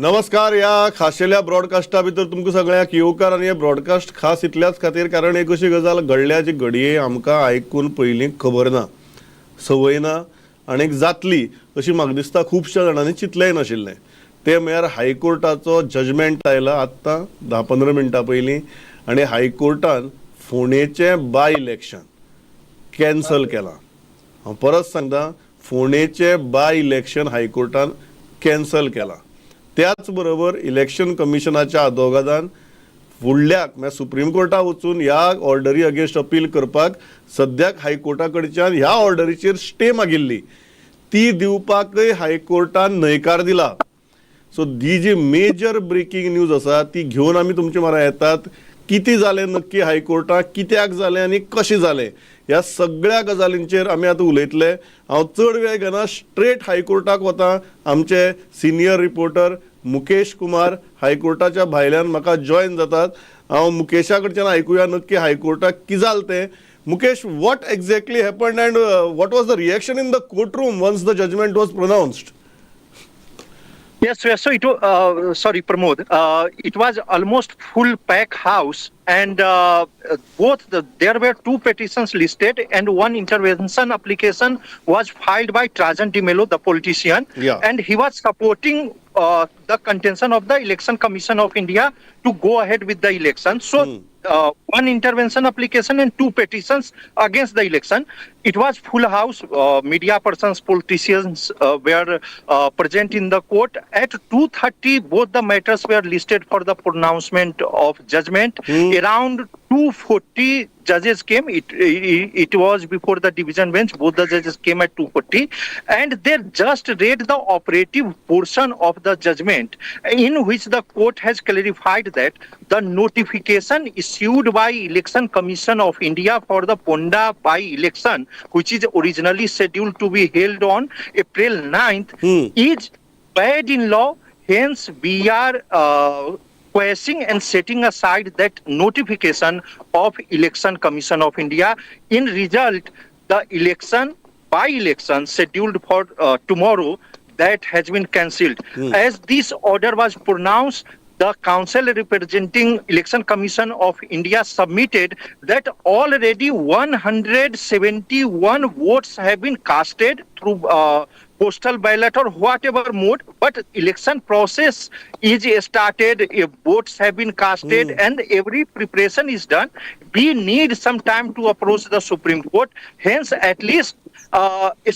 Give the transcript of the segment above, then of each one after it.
नमस्कार. या खाशेल्या ब्रॉडकास्टा भितर तुमकां सगळ्यांक येवकार. आनी हे ब्रॉडकास्ट खास इतल्याच खातीर कारण एक अशी गजाल घडल्या जी घडये आमकां आयकून पयलीं खबर ना, संवय ना आनी जातली अशी म्हाका दिसता खुबश्या जाणांनी चिंतलेंय नाशिल्लें. ते म्हळ्यार हायकोर्टाचो जजमेंट आयला आत्तां 10-15 मिनटां पयलीं आनी हायकोर्टान फोंडेचें बाय इलेक्शन कॅन्सल केलां. हांव परत सांगता, फोंडेचें बाय इलेक्शन हायकोर्टान कॅन्सल केलां. त्याच बरोबर इलेक्शन कमिशनाच्या आदवोगादान फुडल्याक म्हळ्यार सुप्रीम कोर्टाक वचून ह्या ऑर्डरी अगेन्स्ट अपील करपाक सद्याक हायकोर्टा कडच्यान ह्या ऑर्डरीचेर स्टे मागिल्ली ती दिवपाकय हायकोर्टान न्हयकार दिला. सो ही जी मेजर ब्रेकिंग न्यूज आसा ती घेवन आमी तुमचे म्हऱ्या येतात. कितें जालें नक्की हायकोर्टाक, कित्याक जालें आनी कशें जालें, ह्या सगळ्या गजालींचेर आमी आतां उलयतले. हांव चड वेळ घेना, स्ट्रेट हायकोर्टाक वता. आमचे सिनियर रिपोर्टर मुकेश कुमार हायकोर्टाच्या भायल्यान म्हाका जॉयन जातात. हांव मुकेशा कडच्यान आयकुया नक्की हायकोर्टाक कितें जालें तें. Mukesh, what exactly happened and what was the reaction in the courtroom once the judgment was pronounced? Yes, so it was, sorry, Pramod, it was almost full pack house, and there were two petitions listed, and one intervention application was filed by Trajan Di Mello, the politician, and he was supporting the contention of the Election Commission of India to go ahead with the election. So one intervention application and two petitions against the election. It was full house. Media persons, politicians were present in the court. At 2:30, both the matters were listed for the pronouncement of judgment. Around 2:40 judges came. It was before the division bench. Both the judges came at 2:40, and they just read the operative portion of the judgment, in which the court has clarified that the notification issued by Election Commission of India for the Ponda by-election, which is originally scheduled to be held on April 9th, is bad in law. Hence, we are questioning and setting aside that notification of Election Commission of India. In result, the by-election scheduled for tomorrow, that has been cancelled. As this order was pronounced, the council representing Election Commission of India submitted that already 171 votes have been casted through postal ballot or whatever mode, but election process is started, votes have been casted, and every preparation is done. We need some time to approach the Supreme Court. Hence, at least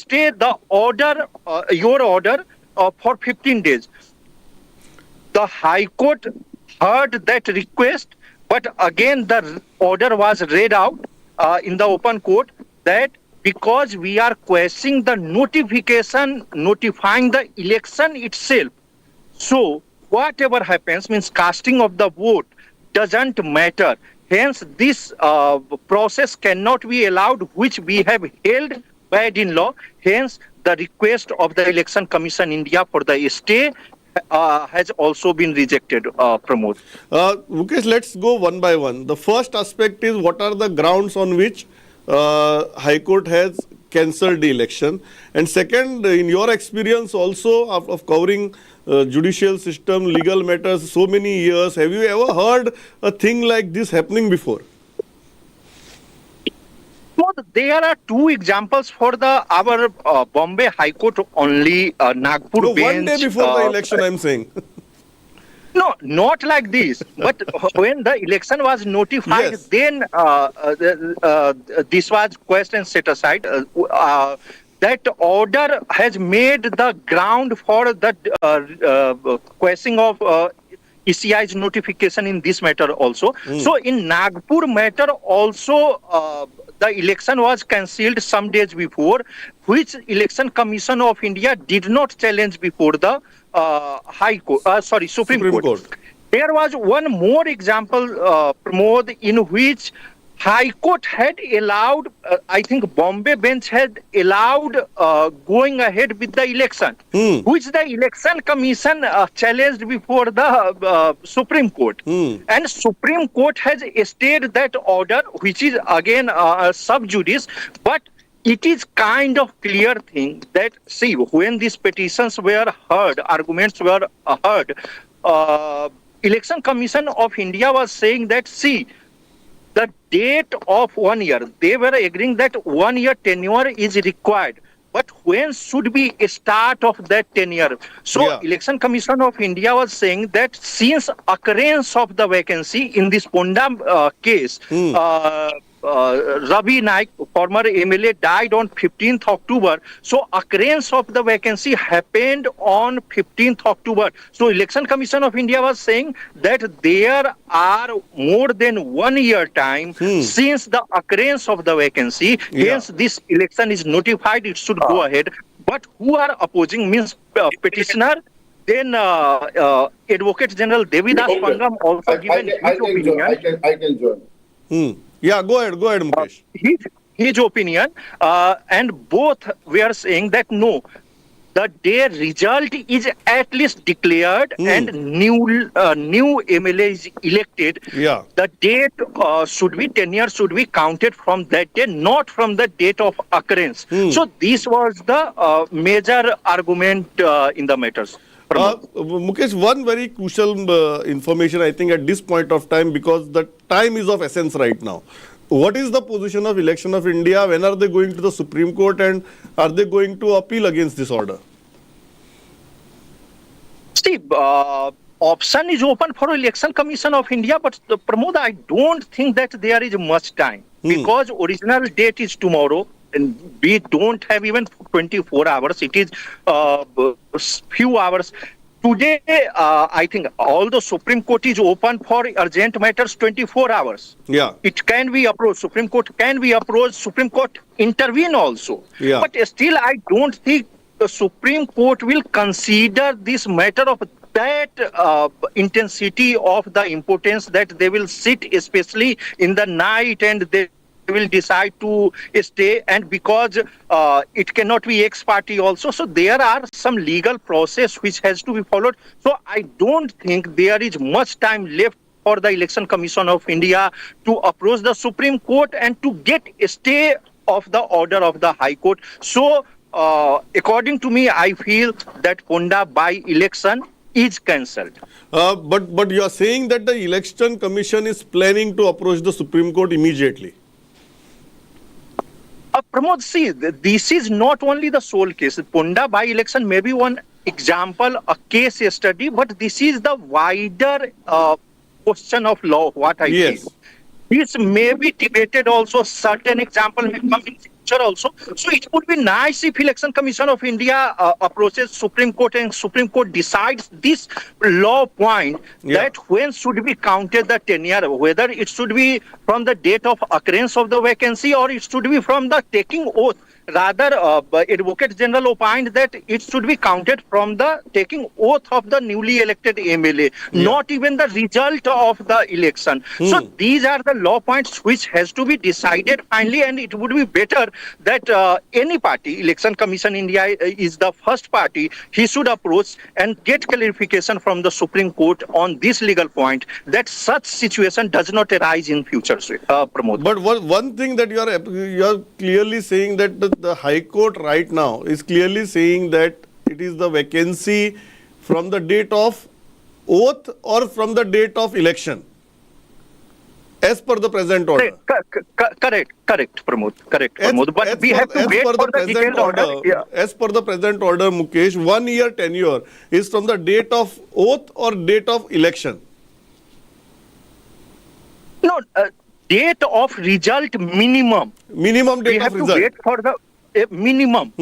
stay the order, your order, for 15 days. The High Court heard that request, but again the order was read out in the open court that because we are questioning the notification notifying the election itself, so whatever happens, means casting of the vote doesn't matter. Hence, this process cannot be allowed, which we have held bad in law. Hence, the request of the Election Commission India for the stay has also been rejected, Pramod. Mukesh, let's go one by one. The first aspect is what are the grounds on which High Court has cancelled the election, and second, in your experience also of covering judicial system, legal matters so many years, have you ever heard a thing like this happening before? There are two examples for our Bombay High Court only. Nagpur bench. One day before the election, I'm saying. No, not like this. But when the election was notified, then this was questioned and set aside. That order has made the ground for the questioning of ECI's notification in this matter also. So in Nagpur matter also, the election was cancelled some days before, which Election Commission of India did not challenge before the Supreme Court. There was one more example, Pramod, in which High Court had allowed, I think Bombay bench had allowed going ahead with the election, which the Election Commission challenged before the Supreme Court. And Supreme Court has stayed that order, which is again sub judice, but it is kind of clear thing that, see, when these petitions were heard, arguments were heard, Election Commission of India was saying that, see, the date of 1 year, they were agreeing that 1 year tenure is required. But when should be a start of that tenure? So Yeah. Election Commission of India was saying that since occurrence of the vacancy in this Ponda case, Ravi Naik, former MLA, died on 15th October. So occurrence of the vacancy happened on 15th October. So Election Commission of India was saying that there are more than 1 year time since the occurrence of the vacancy. Yeah. Hence, this election is notified, it should go ahead. But who are opposing means petitioner, then Advocate General Devidas Pangam also given his opinion. I can join. Yeah, go ahead, Mukesh. His opinion, and both were saying that no, the day result is at least declared and new MLA is elected. Yeah. The date tenure should be counted from that day, not from the date of occurrence. So this was the major argument in the matters. Mukesh, one very crucial information, I think, at this point of time, because the time is of essence right now. What is the position of Election of India? When are they going to the Supreme Court, and are they going to appeal against this order? See, option is open for Election Commission of India, but Pramod, I don't think that there is much time because original date is tomorrow. And we don't have even 24 hours. It is few hours. Today, I think all the Supreme Court is open for urgent matters 24 hours. Yeah. It can be approached. Supreme Court can be approached. Supreme Court intervene also. Yeah. But still, I don't think the Supreme Court will consider this matter of that intensity of the importance that they will sit, especially in the night, and they will decide to stay, and because it cannot be ex-party also, so there are some legal process which has to be followed. So I don't think there is much time left for the Election Commission of India to approach the Supreme Court and to get a stay of the order of the High Court. So according to me, I feel that Ponda by-election is cancelled. But you are saying that the Election Commission is planning to approach the Supreme Court immediately. Pramod, see, this is not only the sole case. Ponda by-election may be one example, a case study, but this is the wider question of law, what I Yes. feel. This may be debated also, certain example may come in future also. So it would be nice if Election Commission of India approaches Supreme Court and Supreme Court decides this law point that when should be counted the tenure, whether it should be from the date of occurrence of the vacancy or it should be from the taking oath. Rather, Advocate General opined that it should be counted from the taking oath of the newly elected MLA, not even the result of the election. So these are the law points which has to be decided finally, and it would be better that any party, Election Commission India is the first party, he should approach and get clarification from the Supreme Court on this legal point that such situation does not arise in future, Pramod. But one thing that you are clearly saying that the High Court right now is clearly saying that it is the vacancy from the date of oath or from the date of election, as per the present order. Correct, Pramod. Correct, Pramod. But we have to wait for the detailed order. Yeah. As per the present order, Mukesh, 1 year tenure is from the date of oath or date of election. No, date of result minimum. Minimum date We have of to result. wait for the minimum.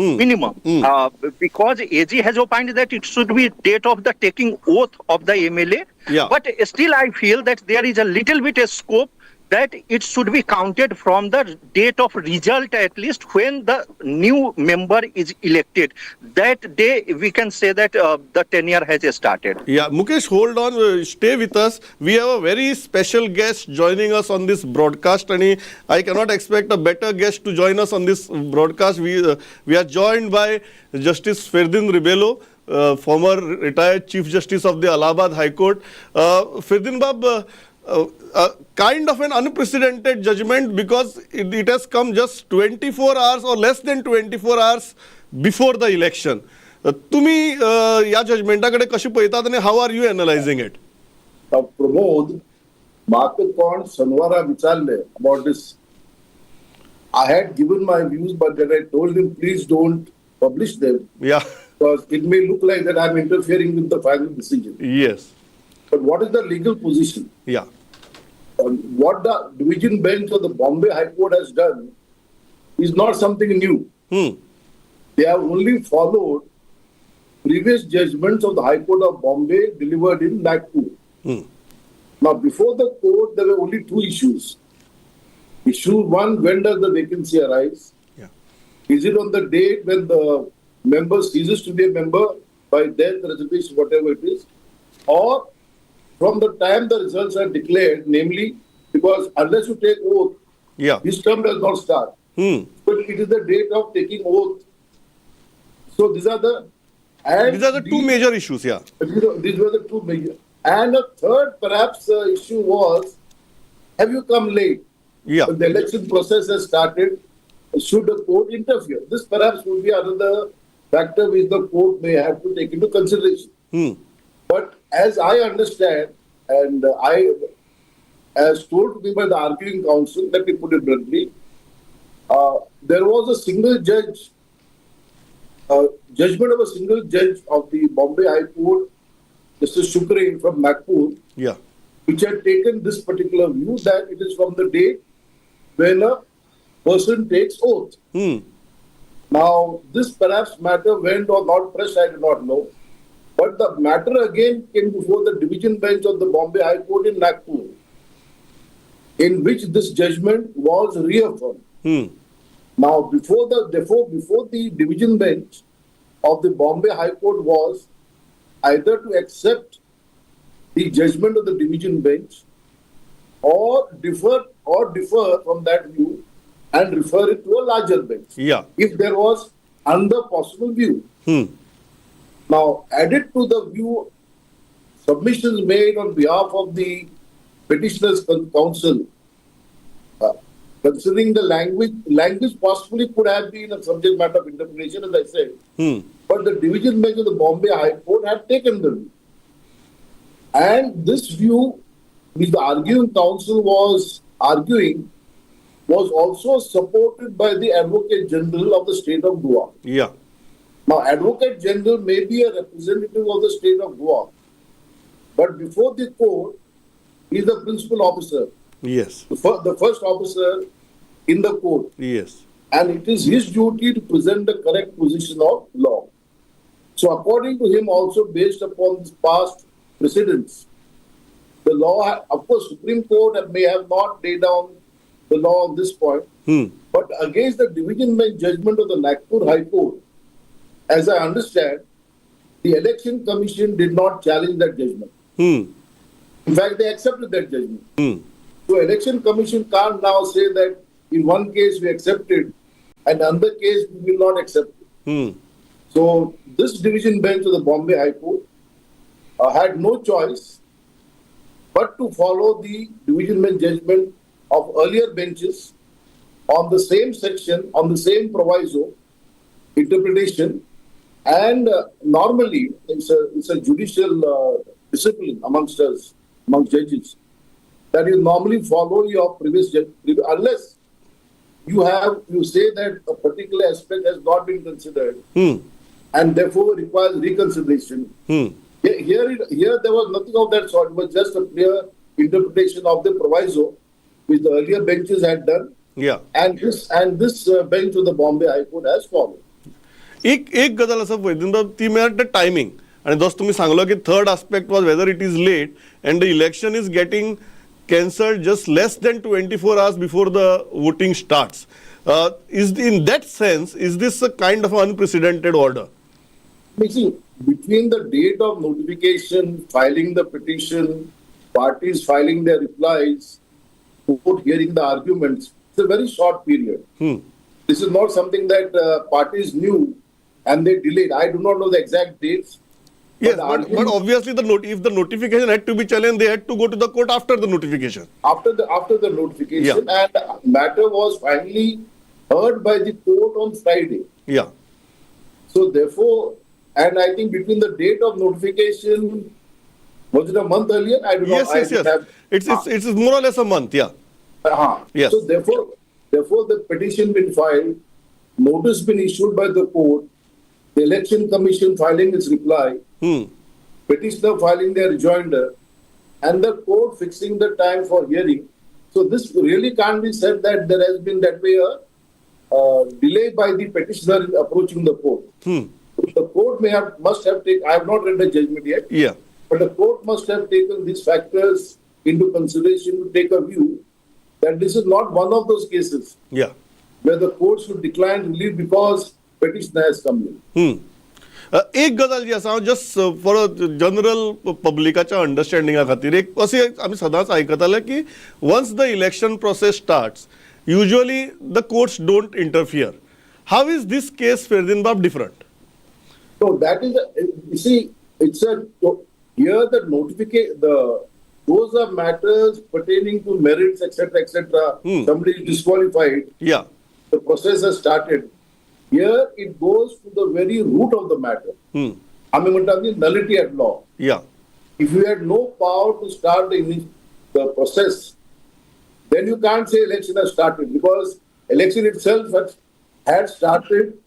Because AG has opined that it should be date of the taking oath of the MLA. Yeah. But still I feel that there is a little bit of scope that it should be counted from the date of result, at least when the new member is elected. That day we can say that the tenure has started. Yeah, Mukesh, hold on, stay with us. We have a very special guest joining us on this broadcast, and I cannot expect a better guest to join us on this broadcast. We are joined by Justice Ferdin Ribello, former retired Chief Justice of the Allahabad High Court. Ferdin Bab, kind of an unprecedented judgment because it has come just 24 hours or less than 24 hours before the election. तुम्ही या जजमेंटाकडे कशी पळयतात आणि how are you analysing it? Pramod, म्हाका कोण शनिवारा विचारले about this. I had given my views, but then I told him, please don't publish them. Yeah. Because it may look like that I'm interfering with the final decision. Yes. But what is the legal position? Yeah. What the division bench of the Bombay High Court has done is not something new. They have only followed previous judgments of the High Court of Bombay delivered in Nagpur. Now, before the court, there were only two issues. Issue one, when does the vacancy arise? Yeah. Is it on the date when the member ceases to be a member by death, resignation, whatever it is, or from the time the results are declared, namely, because unless you take oath, Yeah. his term does not start. But it is the date of taking oath. So these are the two major issues. Yeah. These were the two major. And a third, perhaps, issue was: have you come late? Yeah. When the election process has started, should the court interfere? This perhaps would be another factor which the court may have to take into consideration. But as I understand, and as told to me by the arguing counsel, let me put it bluntly, there was a single judge, judgment of a single judge of the Bombay High Court, Mr. Shukre from Nagpur, Yeah. which had taken this particular view that it is from the date when a person takes oath. Now, this perhaps matter went or not pressed, I do not know. But the matter again came before the division bench of the Bombay High Court in Nagpur, in which this judgment was reaffirmed. Now, before the division bench of the Bombay High Court was either to accept the judgment of the division bench or defer from that view and refer it to a larger bench. Yeah. If there was another possible view. Now, added to the view, submissions made on behalf of the petitioner's counsel, considering the language possibly could have been a subject matter of interpretation, as I said. But the division bench of the Bombay High Court had taken the view. And this view, which the arguing counsel was arguing, was also supported by the Advocate General of the state of Goa. Yeah. Now, Advocate General may be a representative of the state of Goa, but before the court, he is the principal officer. Yes. The first officer in the court. Yes. And it is his duty to present the correct position of law. So according to him, also based upon this past precedents, the law, of course, Supreme Court may have not laid down the law on this point, but against the division bench judgment of the Nagpur High Court, as I understand, the Election Commission did not challenge that judgment. In fact, they accepted that judgment. So Election Commission can't now say that in one case we accepted and another case we will not accept it. So this division bench of the Bombay High Court had no choice but to follow the division bench judgment of earlier benches on the same section, on the same proviso, interpretation, and normally it's a judicial discipline amongst us, among judges, that you normally follow your previous judge, unless you say that a particular aspect has not been considered and therefore requires reconsideration. Here there was nothing of that sort. It was just a clear interpretation of the proviso which the earlier benches had done. Yeah. And this bench of the Bombay High Court has followed. एक गजाल आसा पळय तितून ती मेळटा timing आणि जसं तुम्ही सांगलो की third aspect was whether it is late and the election is getting cancelled just less than 24 hours before the voting starts. In that sense, is this a kind of unprecedented order? See, between the date of notification, filing the petition, parties filing their replies, court hearing the arguments, it's a very short period. This is not something that parties knew and they delayed. I do not know the exact dates, Yes, the but argument- obviously if the notification had to be challenged, they had to go to the court after the notification. after the notification, and matter was finally heard by the court on Friday. Yeah. So therefore, and I think between the date of notification, was it a month earlier? I do not. Yes, I yes, didn't yes. have- It's more or less a month. Yeah. Yes. So therefore, the petition been filed, notice been issued by the court, the election commission filing its reply, petitioner filing their rejoinder, and the court fixing the time for hearing. So this really can't be said that there has been that way a delay by the petitioner in approaching the court. The court must have taken. I have not read the judgment yet. Yeah. But the court must have taken these factors into consideration to take a view that this is not one of those cases Yeah. where the court should decline relief because petitioner has come in. एक गजाल जी आसा just for general पब्लिकाच्या अंडरस्टँडिंगा खातीर एक अशें आमी सदांच आयकताले की once the election process starts usually the courts don't interfere. How is this case फेर्दिनबाब different? So that is, you see, it's here the notification, those are matters pertaining to merits, etc. Somebody is disqualified. Yeah. The process has started. Here it goes to the very root of the matter. I mean, the nullity at law. Yeah. If you had no power to start the process, then you can't say election has started, because election itself had started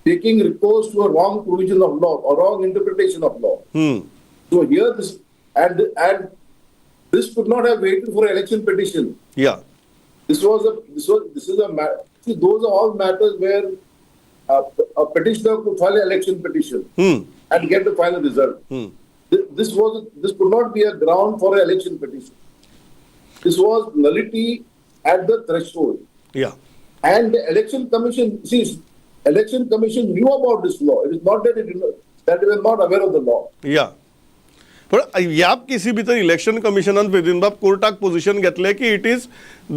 taking recourse to a wrong provision of law or wrong interpretation of law. So here this and this could not have waited for an election petition. Yeah. This is a matter. See, those are all matters where a petitioner could file an election petition and get the final result. This could not be a ground for an election petition. This was nullity at the threshold. Yeah. And the election commission, see, election commission knew about this law. It is not that they were not aware of the law. या पण ह्या केसी भितर election कमिशनान फेर्दिनबाब कोर्टाक position घेतले की it is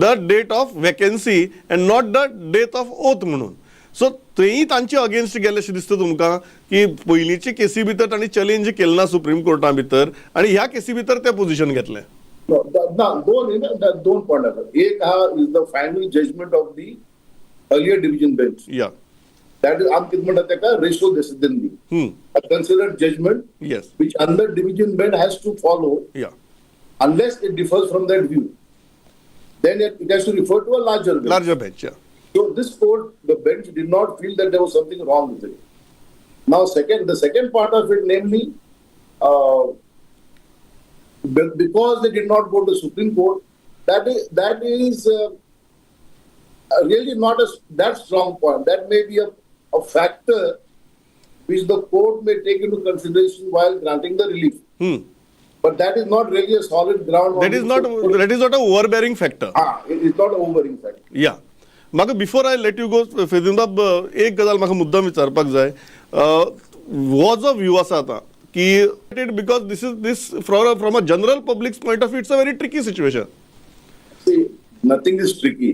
the date of vacancy and not the date of oath म्हणून. So तेही तांचे against गेले अशें दिसता तुमकां की पयलींचे केसी भितर तांणी चॅलेंज केलें ना सुप्रीम कोर्टा भितर आनी ह्या केसी भितर ते पोजिशन घेतलें. दोन पॉइंट आसात. एक is the final judgement of the earlier division bench. Yeah. That is, आमी कितें म्हणटा तेका ratio decidendi. A considered judgment Yes. which under division bench has to follow Yeah. unless it differs from that view. Then it has to refer to a larger bench. Larger bench. Yeah. So this court, the bench did not feel that there was something wrong with it. Now, the second part of it, namely, because they did not go to the Supreme Court, that is really not that strong point. That may be a factor which the court may take into consideration while granting the relief. But that is not really a solid ground. That is not an overbearing factor. It is not an overbearing factor. Yeah. म्हाका before I let you go फेर्दिनबाब एक गजाल म्हाका मुद्दाम विचारपाक जाय. हो जो व्यू आसा आतां की because this from a general publics point of view it's a very tricky situation. See, nothing is tricky.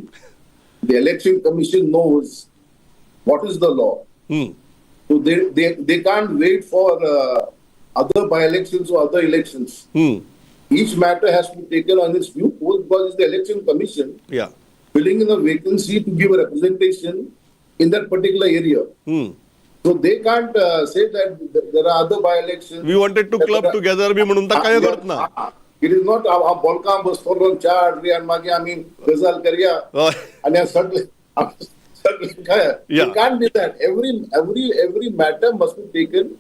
The election commission knows what is the law. So they can't wait for other by-elections or other elections. Each matter has to be taken on its view because it's the election commission Yeah. filling in a vacancy to give a representation in that particular area. So they can't say that there are other by-elections. We wanted to club together बी म्हणून तर काय करत ना. It is not a bolkam bastolon chart and magi gazal karya and suddenly Yeah. It can't be that. Every matter must be taken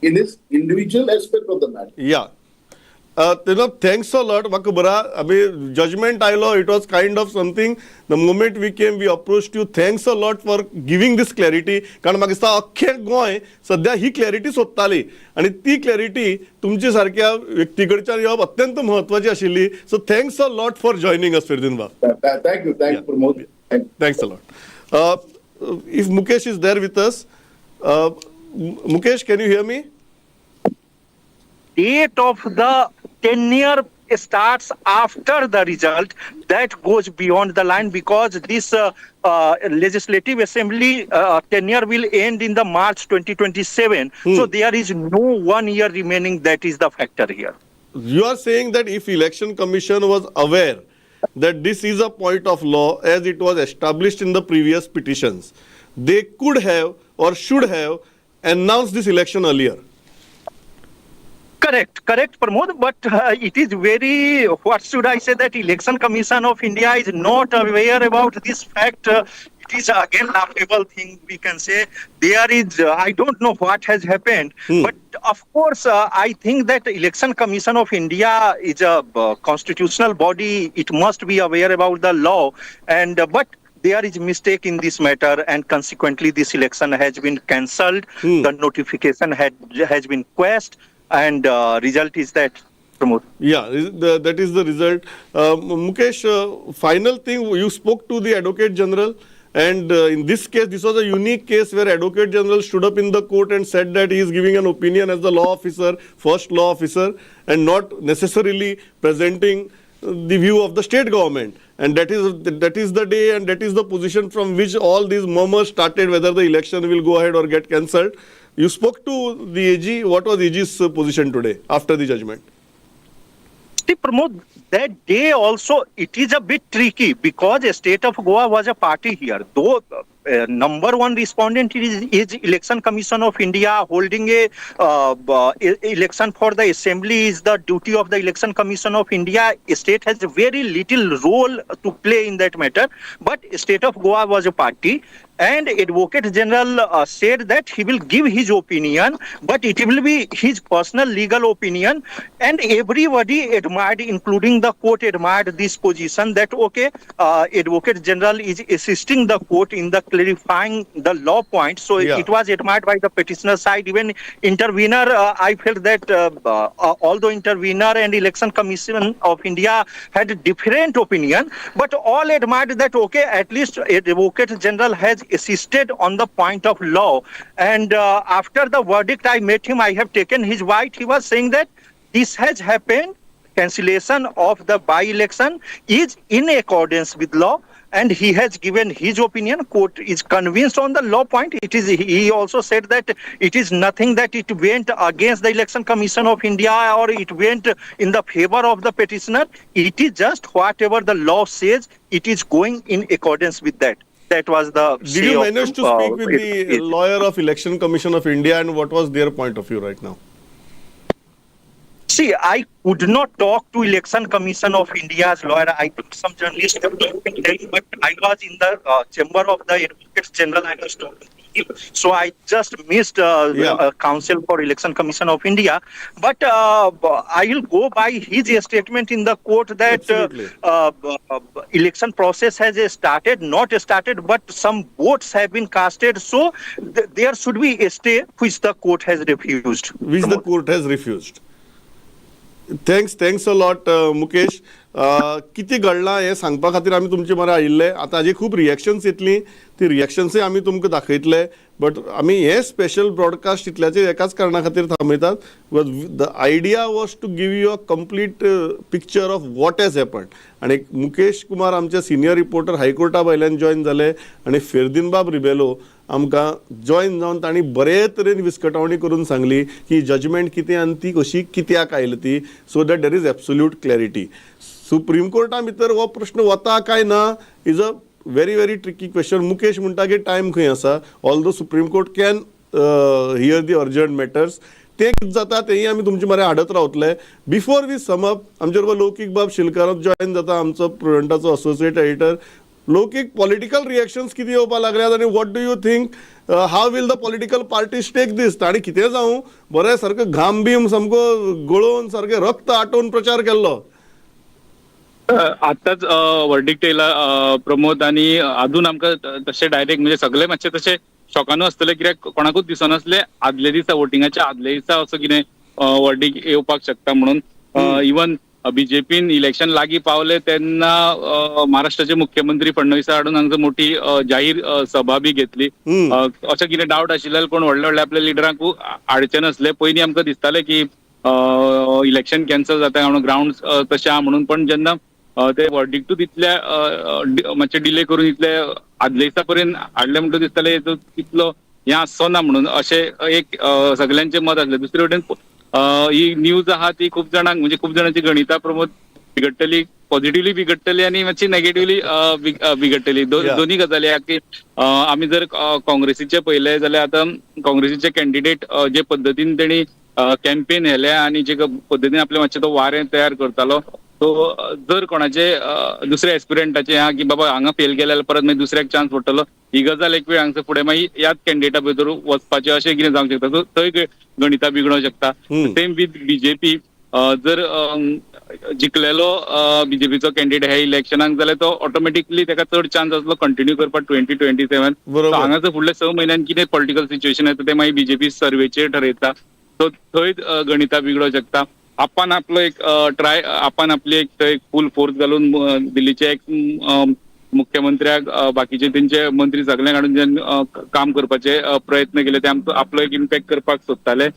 in its individual aspect of the matter. या. Thanks a lot. म्हाका बरा आमी judgement आयलो. It was kind of something the moment we came we approach you. Thanks a lot for giving this clarity. कारण म्हाका दिसता अख्खें गोंय सध्या ही clarity सोदताली आनी ती क्लॅरिटी तुमच्या सारक्या व्यक्ती कडच्यान येवप अत्यंत म्हत्वाची आशिल्ली. So thanks a lot for joining us फेर्दिनबाब. Thank you, Pramod. Thanks a lot. If Mukesh is there with us, Mukesh, can you hear me? Date of the tenure starts after the result, that goes beyond the line, because this legislative assembly tenure will end in the March 2027. So there is no 1 year remaining. That is the factor here. You are saying that if Election Commission was aware that this is a point of law as it was established in the previous petitions, they could have or should have announced this election earlier. Correct, Pramod. But it is very, what should I say, that Election Commission of India is not aware about this fact. It is again laughable thing, we can say. There is, I don't know what has happened, but of course, I think that Election Commission of India is a constitutional body. It must be aware about the law, and but there is mistake in this matter, and consequently, this election has been cancelled. The notification has been quashed. And result is that, Pramod. Yeah, that is the result. Mukesh, final thing, you spoke to the Advocate General, and in this case, this was a unique case where Advocate General stood up in the court and said that he is giving an opinion as the law officer, first law officer, and not necessarily presenting the view of the state government. And that is the day and that is the position from which all these murmurs started, whether the election will go ahead or get cancelled. You spoke to the AG. What was AG's position today after the judgment? See, Pramod, that day also it is a bit tricky, because the state of Goa was a party here. Though number one respondent is Election Commission of India, holding a election for the assembly is the duty of the Election Commission of India. State has very little role to play in that matter, but state of Goa was a party. And Advocate General said that he will give his opinion, but it will be his personal legal opinion. And everybody admired, including the court, admired this position that, okay, Advocate General is assisting the court in the clarifying the law point. So it was admired by the petitioner side. Even intervener, I felt that although intervener and Election Commission of India had a different opinion, but all admired that, okay, at least Advocate General has assisted on the point of law. And after the verdict, I met him, I have taken his word. He was saying that this has happened, cancellation of the by-election is in accordance with law, and he has given his opinion. Court is convinced on the law point. It is. He also said that it is nothing that it went against the Election Commission of India or it went in the favor of the petitioner. It is just whatever the law says, it is going in accordance with that. That was the. Did you manage to speak with the lawyer of Election Commission of India, and what was their point of view right now? See, I could not talk to Election Commission of India's lawyer. I took some journalists, but I was in the chamber of the Advocate General. I was talking to him, so I just missed counsel for Election Commission of India. But I will go by his statement in the court that election process has started, not started, but some votes have been casted. So there should be a stay, which the court has refused. Which the court has refused. Thanks a lot Mukesh. किती घडलां हें सांगपा खातीर आमी तुमचे म्हऱ्या आयिल्ले. आतां हाजी खूब रिएक्शन्स येतलीं, ती रिएक्शन्सूय आमी तुमकां दाखयतले. बट आमी हे स्पेशल ब्रॉडकास्ट इतल्याचेर एकाच कारणां खातीर थांबयतात. The idea was to give you a complete picture of what has happened. आनी मुकेश कुमार आमचे सिनियर रिपोर्टर हायकोर्टा भायल्यान जॉयन जाले, आनी फेर्दिनबाब रिबेलो आमकां जॉयन जावन तांणी बरे तरेन विस्कटावणी करून सांगली की जजमेंट कितें आनी ती कशी कित्याक आयली ती, so that there is absolute clarity. Supreme Carta भितर हो प्रश्न वता काय ना is a very tricky question. Mukesh म्हणटा की टायम खंय आसा. Although supreme court can here the urgent matters. ते कितें जाता तेंय आमी तुमचे म्हऱ्या हाडत रावतले. बिफोर वी सम अप, आमचे बरोबर लौकीक बाब शिलकार जॉयन जाता, आमचो प्रुडंटाचो associate editor. Laukik, political reactions कितें येवपाक लागल्यात आनी what do you think, how will the political parties take this? ताणी कितें जावं बरें सारको घाम बीम सामको गळोवन सारकें रक्त आटोवन प्रचार केल्लो. आताच वर्डिक्ट येयला प्रमोद, आनी अजून आमकां तशें डायरेक्ट म्हणजे सगळे मातशे तशें शॉकानू आसतले, कित्याक कोणाकूच दिसनासले आदले दिसा वोटिंगाच्या आदले दिसा असो कितें वर्डिक्ट येवपाक शकता म्हणून. इवन बीजेपीन इलेक्शन लागीं पावले तेन्ना महाराष्ट्राचे मुख्यमंत्री फडणवीसा हाडून हांगा मोठी जाहीर सभा बी घेतली. अशें कितें डावट आशिल्ले कोण व्हडले व्हडले आपल्या लिडरांक हाडचे नासले. पयलीं आमकां दिसतालें की इलेक्शन कॅन्सल जाता म्हणून ग्राउंड तशें आहा म्हणून, पण जेन्ना ते वर्डिक्टूच इतल्या मातशे डिले करून इतले आदले दिसा पर्यंत हाडले म्हणटच दिसताले तितलो हें आसचो ना म्हणून अशें एक सगळ्यांचें मत आसलें. दुसरे वटेन ही न्यूज आहा ती खूब जाणांक म्हणजे खूब जाणांची गणितां प्रमोद बिगडटली, पॉझिटिव्हली बिगडटली आणि मातशी नेगेटिव्हली बिगडटली. दोन्ही गजाली आहा की आमी जर काँग्रेसीचे पळयले जाल्यार आतां काँग्रेसीचे कॅन्डिडेट जे पद्दतीन तेणी कॅम्पेन हेल्या आणि जे पद्दतीन आपले मातशे तो वारें तयार करतालो, तो जर कोणाचे दुसऱ्या एस्पिरंटाचे आहा की बाबा हांगा फेल केल्यार परत मागीर दुसऱ्याक चान्स पडटलो, ही गजाल एक वेळ हांगसर फुडें मागीर ह्याच कॅन्डिडेटा भितर वचपाचें अशें कितें जावंक शकता. सो थंय गणितां बिगडोंक शकता. सेम विथ बीजेपी, जर जिखलेलो बीजेपीचो कॅन्डिडेट हे इलेक्शनाक जाल्यार तो ऑटोमॅटिकली ताका चड चान्स आसलो कंटिन्यू करपाक 2027. बरोबर. हांगासर फुडल्या 6 म्हयन्यान कितें पॉलिटिकल सिच्युएशन येता ते मागीर बीजेपी सर्वेचेर ठरयता. सो थंय गणितां बिगडोंक शकता. आपण आपलो एक आपण आपली एक थंय फूल फोर्स घालून दिल्लीचे एक मुख्यमंत्र्याक बाकीचे तेंचे मंत्री सगळ्यांक हाडून जे काम करपाचे प्रयत्न केले, ते आपलो एक इम्पॅक्ट करपाक सोदताले.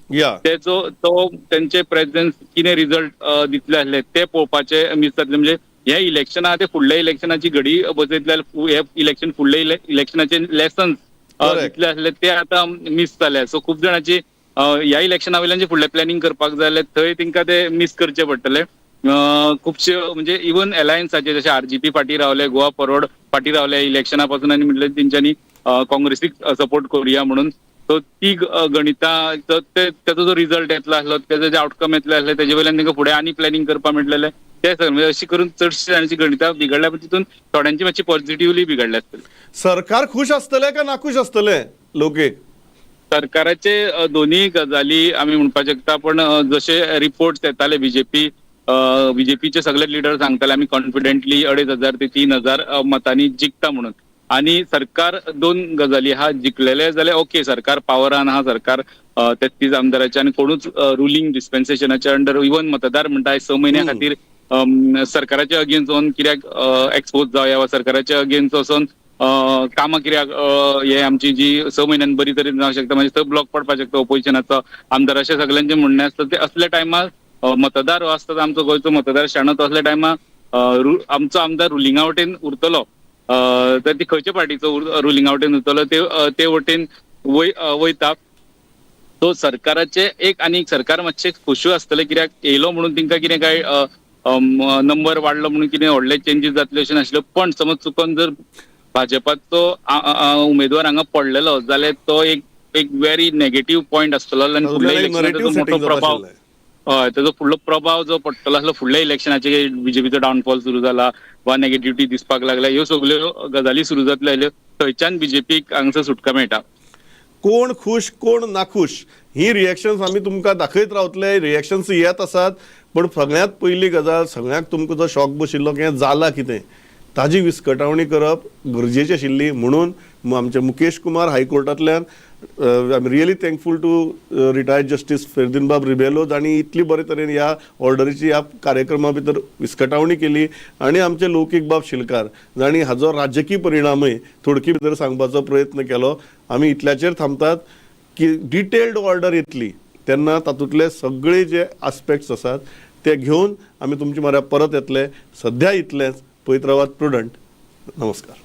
तेचो तो तेंचे प्रेझेन्स कितें रिझल्ट दितले आसले ते पळोवपाचे मिस जातले. म्हणजे हे इलेक्शन आहा ते फुडल्या इलेक्शनाची घडी बसयतल्यार हे इलेक्शन फुडल्या इलेक्शनाचे लेसन्स दितले आसले ते आतां मिस जाले. सो खूब जाणांची ह्या इलेक्शना वयल्यान जे फुडले प्लॅनिंग करपाक जाय जाल्यार थंय तेंकां ते मिस करचे पडटले. खुबशे म्हणजे इवन अलायन्साचे जशे आरजीपी फाटी रावले, गोवा फॉरवर्ड फाटी रावले इलेक्शना पासून आनी म्हटलें तेंच्यांनी काँग्रेसीक सपोर्ट करुया म्हणून. सो ती गणितां तेचो जो रिझल्ट येतलो आसलो, तेजो जे आउटकम येतले आसले तेजे वयल्यान तेंकां फुडें आनी प्लॅनिंग करपाक मेळटलें. ते म्हणजे अशी करून चडशे जाणांची गणितां बिगडल्या, पण तितून थोड्यांची मातशी पॉझिटिव्हली बिगडले आसतली. सरकार खुश आसतले काय नाखुश आसतले लोक? सरकाराचे दोन्ही गजाली आमी म्हणपाक शकता, पण जशे रिपोर्ट्स येताले बीजेपीचे सगळे लिडर सांगताले आमी कॉन्फिडेंटली 2,500 ते 3,000 मतांनी जिखता म्हणून. आणि सरकार दोन गजाली आहा, जिखलेले जाल्यार ओके सरकार पावरान आहा, सरकार 33 आमदाराचे आणि कोणूच रुलिंग डिस्पेन्सेशनाच्या अंडर इवन मतदार म्हणटा 6 म्हयन्या खातीर सरकाराच्या अगेन्स्ट वचून कित्याक एक्सपोज जावया वा सरकाराच्या अगेन्स्ट वचून कामां कित्याक हे आमची जी 6 म्हयन्यान बरी तरेन जावंक शकता, म्हणजे थंय ब्लॉक पडपाक शकता ओपोजिशनाचो आमदार, अशें सगळ्यांचे म्हणणें आसता. ते असल्या टायमार मतदार हो आसता आमचो गोंयचो मतदार शाणो, तो असल्या टायमार आमचो आमदार रुलिंगा वटेन उरतलो, तर ती खंयच्या पार्टीचो रुलिंगा वटेन उरतलो ते वटेन वयता. तो सरकाराचे एक सरकार मातशें खुशू आसतले कित्याक येयलो म्हणून तिंका कितें काय नंबर वाडलो म्हणून कितें व्हडले चेंजीस जातले अशें नाशिल्ले. पण समज चुकून जर भाजपाचो उमेदवार हांगा पडलेलो जाल्यार तो एक व्हेरी नेगेटिव्ह पॉयंट आसतलो आनी फुडल्या इलेक्शनाचो मोठो प्रभाव तेजो फुडलो प्रभाव जो पडटलो आसलो फुडल्या इलेक्शनाचे बीजेपीचो डावनफॉल सुरू जाला वा नेगेटिव्हिटी दिसपाक लागल्या, ह्यो सगळ्यो गजाली सुरू जातल्यो जाल्यार थंयच्यान बीजेपीक हांगसर सुटका मेळटा. कोण खुश कोण नाखुश ही रिएक्शन्स आमी तुमकां दाखयत रावतले. रिएक्शन्स येत आसात, पण सगळ्यांत पयली गजाल सगळ्यांक तुमकां जो शॉक बशिल्लो की जाला कितें ताजी विस्कटावणी करप गरजेची आशिल्ली. म्हणून आमचे मुकेश कुमार हायकोर्टांतल्यान I am really thankful to retired justice फेर्दिनबाब रिबेलो, जाणी इतली बरे तरेन ह्या ऑर्डरीची ह्या कार्यक्रमा भितर विस्कटावणी केली. आनी आमचे लौकीक बाब शिलकार जाणी हाजो राजकीय परिणामय थोडकी भितर सांगपाचो प्रयत्न केलो. आमी इतल्याचेर थांबतात की डिटेल्ड ऑर्डर येतली तेन्ना तातूंतले सगळे जे आस्पेक्ट्स आसात ते घेवन आमी तुमचे म्हऱ्यात परत येतले. सध्या इतलेंच. पळयत रावात प्रुडंट. नमस्कार.